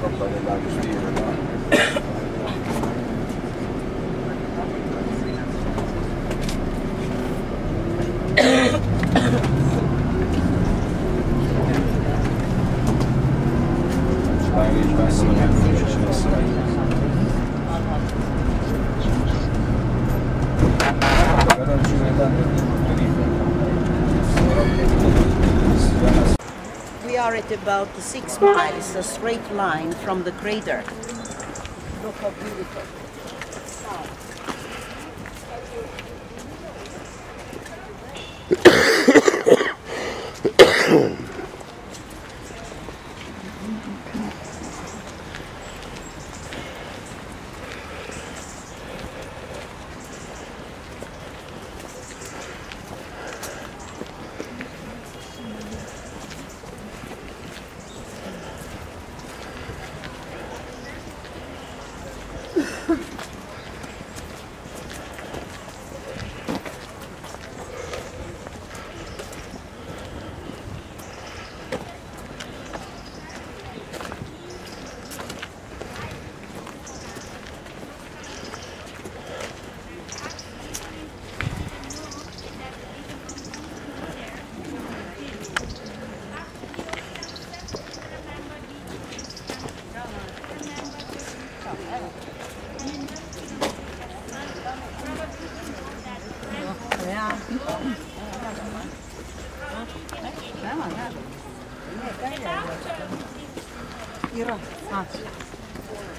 roba dell'Agostino, no? We are at about 6 miles, a straight line from the crater. Look how beautiful.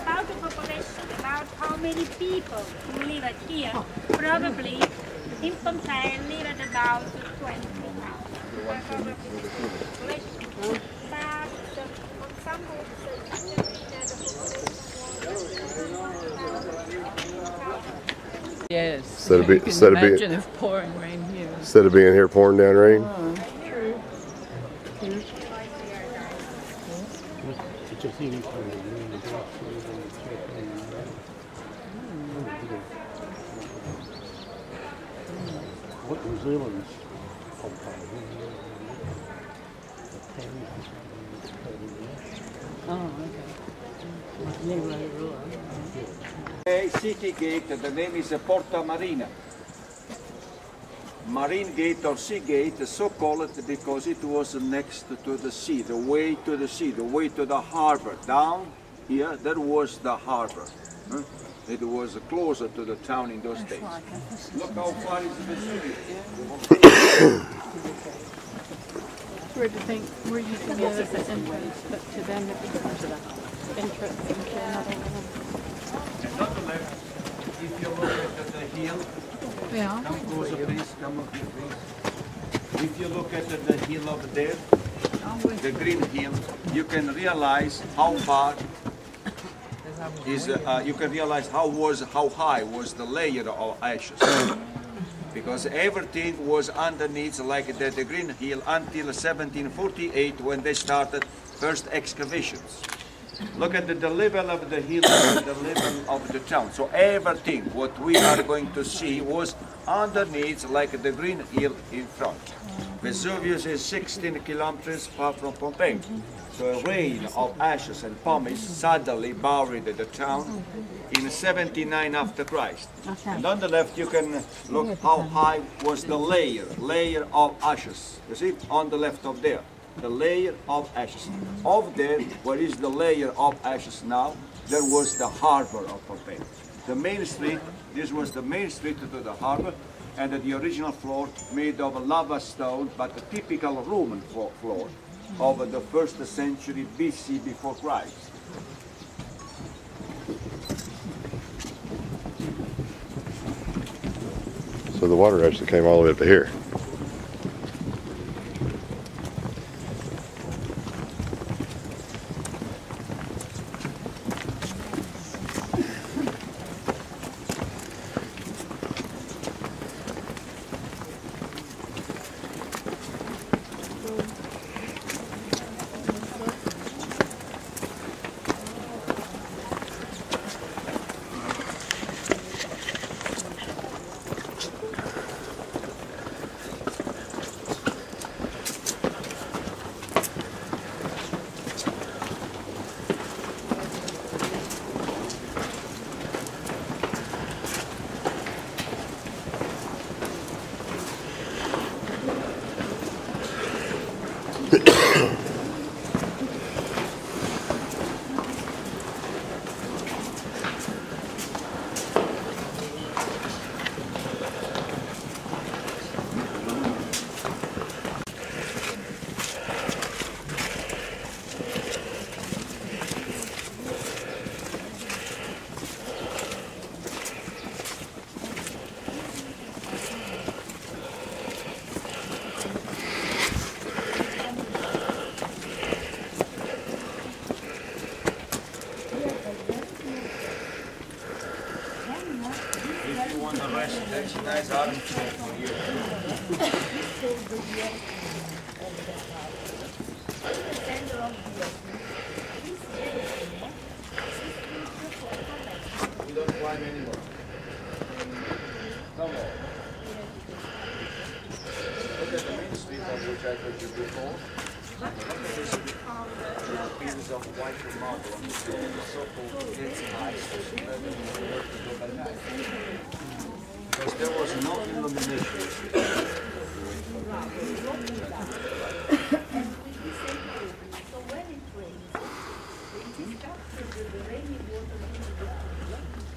About the population, about how many people who live at here, probably in Pompei live at about 20,000. But on some books, yes. Instead of You can imagine if pouring rain here. Instead of being here pouring down rain. Oh, true. What New Zealand's City gate, the name is Porta Marina. Marine gate or sea gate, so called because it was next to the sea, the way to the sea, the way to the harbor. Down here, there was the harbor. It was closer to the town in those days. Look how far is Vesuvius. Where do you think we're using it as an entrance, but to them it becomes an entrance into another one? And on the left, if you look at the hill, Yeah. come closer please, come up here please. If you look at the hill over there, the green hill, you can realize how far is, you can realize how high was the layer of ashes. Because everything was underneath like the green hill until 1748 when they started first excavations. Look at the level of the hill and the level of the town. So everything what we are going to see was underneath like the green hill in front. Vesuvius is 16 kilometers far from Pompei. So a rain of ashes and pumice suddenly buried the town in 79 after Christ. And on the left you can look how high was the layer of ashes. You see, on the left of there, the layer of ashes. Of there, where is the layer of ashes now, there was the harbor of Pompei. The main street, this was the main street to the harbor, and the original floor made of lava stone, but a typical Roman floor of the 1st century BC before Christ. So the water actually came all the way up to here. want to rest, that's a nice armchair for you. You don't climb anymore. Come on. Look at the main street on which I told you before. Pieces of white marble on the floor, the so-called gates ice, because there was no illumination.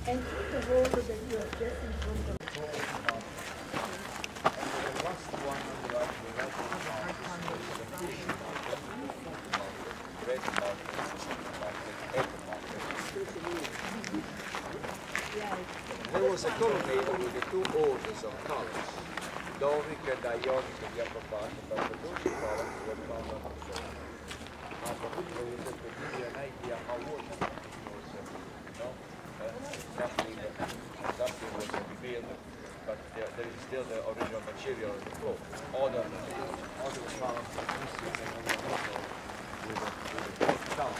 And put the water that you have just in front of There was a colonnade with the two orders of colors, Doric and Ionic in the upper part, but the two colors were found on the floor. And the window is to give you an idea how old it was, something was revealed, but there is still the original material on the floor. Other found missing with a town.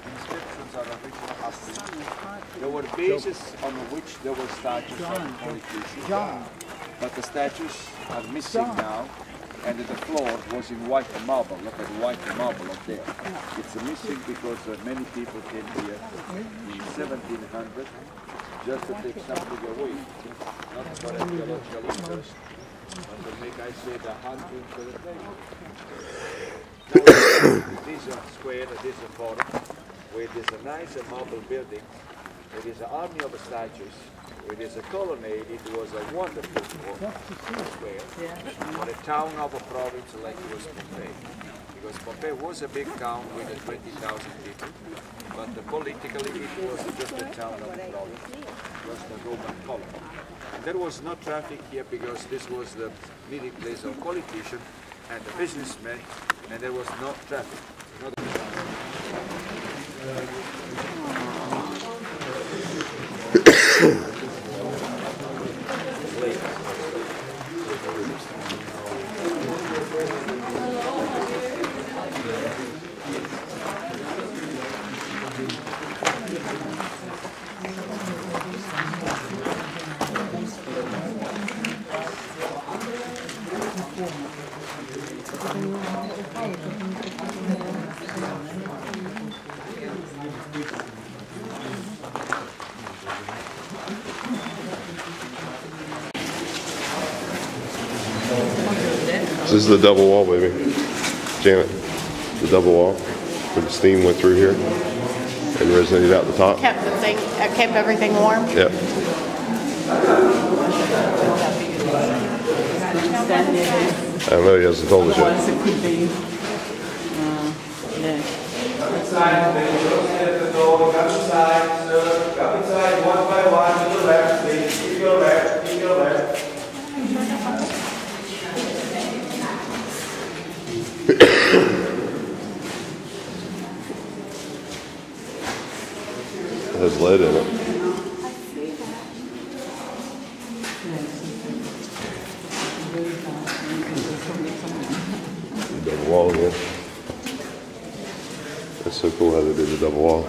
Inscriptions are original Assyrian. There were bases on which there were statues of politicians, but the statues are missing now, and the floor was in white marble. Look at white marble up there. It's missing because many people came here in 1700 just to take something away, not for archaeological interest, but to make, I say, the hunting for the thing. Now, this is a square, this is a forum, where there's a nice marble building, there is an army of statues, where there's a colonnade. It was a wonderful square for a town of a province like it was Pompei. Because Pompei was a big town with 20,000 people, but politically it was just a town of a province, just a Roman colony. And there was no traffic here because this was the meeting place of politicians and the businessmen, and there was no traffic. This is the double wall, baby. Janet, the double wall where the steam went through here and resonated out the top. Kept the thing, kept everything warm. Yep. I don't know, he hasn't told us yet. It could be. Yeah. Inside, at the door, come inside, sir. Come inside, one by one, to the left, please. Keep your left, keep your left. It has lead in it. Double wall again. That's so cool how they did the double wall.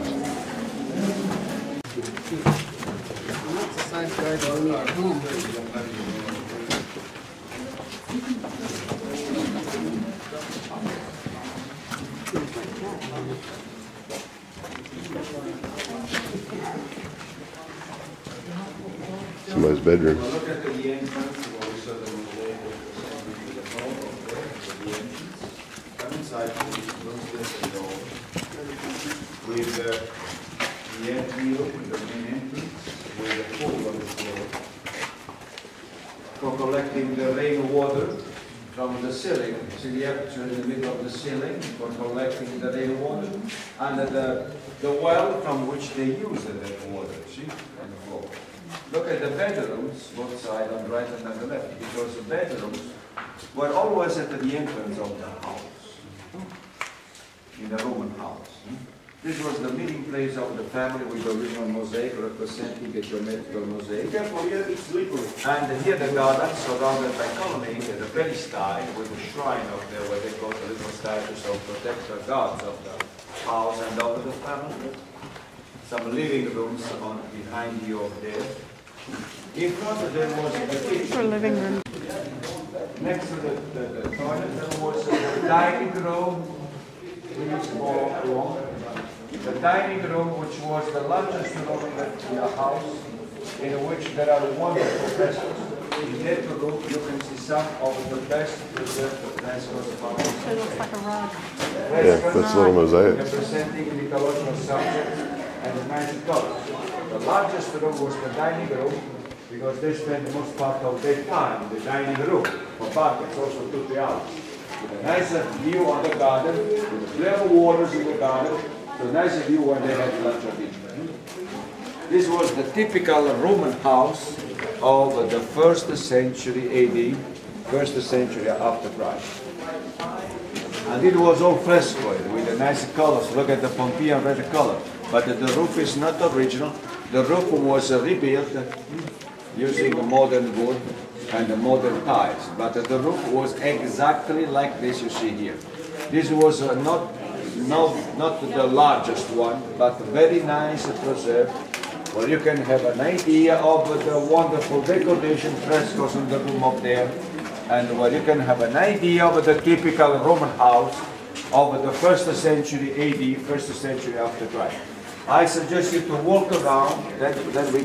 Somebody's bedroom. Look at the entrance. Come inside, please. With the end wheel, with the main entrance, with the pool on the floor. For collecting the rainwater from the ceiling. See the aperture in the middle of the ceiling for collecting the rainwater. And the well from which they use the rainwater, see, on the floor. Look at the bedrooms, both sides, on the right and on the left, because the bedrooms were always at the entrance of the house, in the Roman house. This was the meeting place of the family with the original mosaic representing a geometrical mosaic. And here the garden surrounded by colonnade, the peristyle with a shrine up there where they got the little statues of protector gods of the house and of the family. Some living rooms on behind you over there. In front of them was the kitchen. For living room. Next to the toilet there was the dining room, the dining room, which was the largest room in the house, in which there are wonderful frescoes. In that room you can see some of the best preserved frescoes of our So it looks like a rug. Yeah, that's little mosaics. representing mythological subjects and nice colors. The largest room was the dining room, because they spend the most part of their time in the dining room. For parents also took the hours. With a nice view on the garden, with clear waters in the garden, so a nice view when they had lunch or dinner. This was the typical Roman house of the 1st century AD, 1st century after Christ. And it was all frescoed with the nice colors. Look at the Pompei red color. But the roof is not original. The roof was rebuilt using the modern wood and the modern tiles. But the roof was exactly like this you see here. This was not the largest one, but very nice preserved. Well, you can have an idea of the wonderful decoration frescoes in the room up there. And well, you can have an idea of the typical Roman house of the 1st century AD, 1st century after Christ. I suggest you to walk around, then we...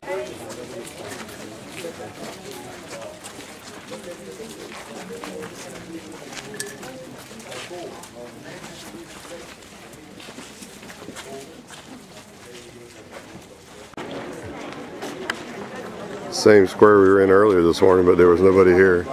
Same square we were in earlier this morning, but there was nobody here.